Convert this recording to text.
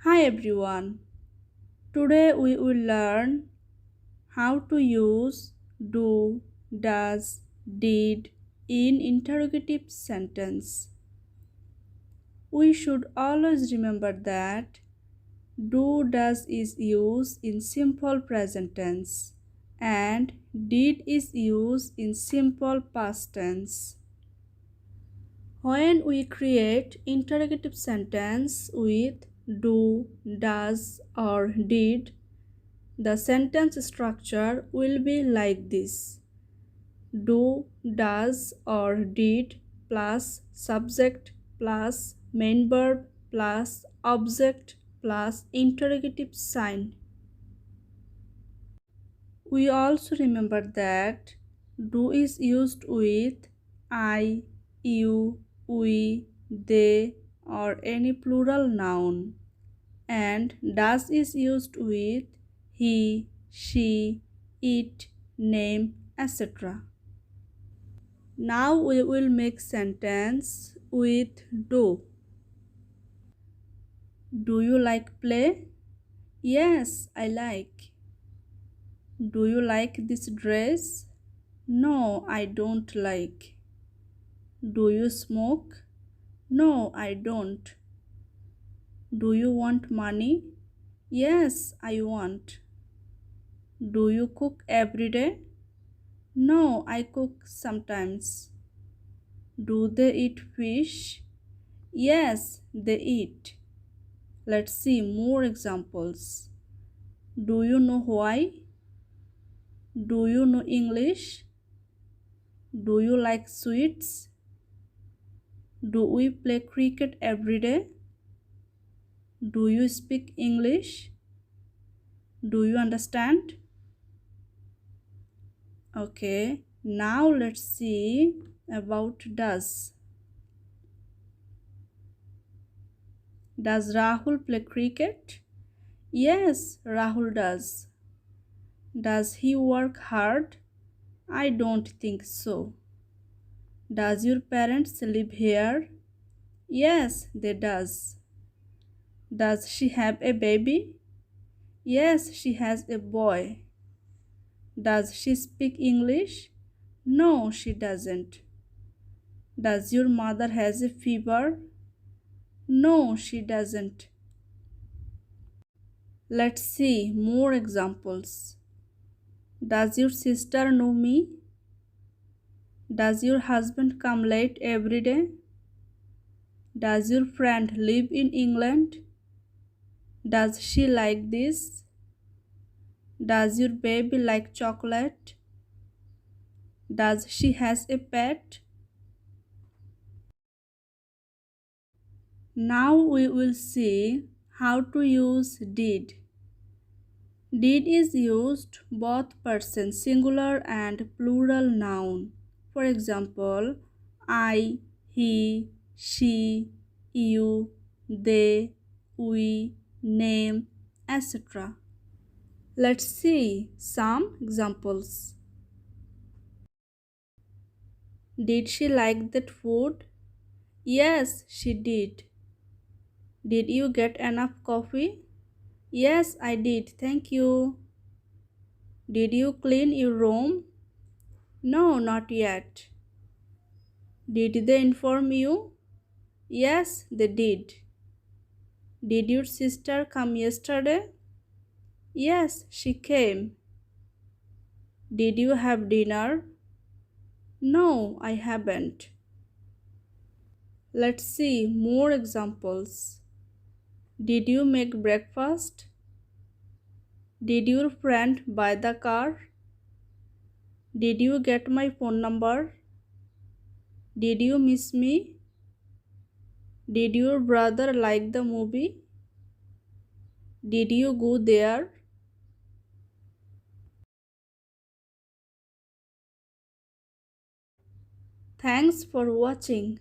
Hi everyone. Today we will learn how to use do, does, did in interrogative sentence. We should always remember that do does is used in simple present tense and did is used in simple past tense. When we create interrogative sentence with do, does or did, the sentence structure will be like this: do, does or did plus subject plus main verb plus object plus interrogative sign. We also remember that do is used with I, you, we, they or any plural noun, and does is used with he, she, it, name, etc. Now we will make sentence with do. Do you like play? Yes, I like. Do you like this dress? No, I don't like. Do you smoke? No, I don't. Do you want money? Yes, I want. Do you cook every day? No, I cook sometimes. Do they eat fish? Yes, they eat. Let's see more examples. Do you know why? Do you know English? Do you like sweets? Do we play cricket every day? Do you speak English? Do you understand? Okay, now let's see about does. Does Rahul play cricket? Yes, Rahul does. Does he work hard? I don't think so. Does your parents live here? Yes, they does. Does she have a baby? Yes, she has a boy. Does she speak English? No, she doesn't. Does your mother has a fever? No, she doesn't. Let's see more examples. Does your sister know me? Does your husband come late every day? Does your friend live in England? Does she like this? Does your baby like chocolate? Does she has a pet? Now we will see how to use did. Did is used both person singular and plural noun. For example, I, he, she, you, they, we, name, etc. Let's see some examples. Did she like that food? Yes, she did. Did you get enough coffee? Yes, I did. Thank you. Did you clean your room? No, not yet. Did they inform you? Yes, they did. Did your sister come yesterday? Yes, she came. Did you have dinner? No, I haven't. Let's see more examples. Did you make breakfast? Did your friend buy the car? Did you get my phone number? Did you miss me? Did your brother like the movie? Did you go there? Thanks for watching.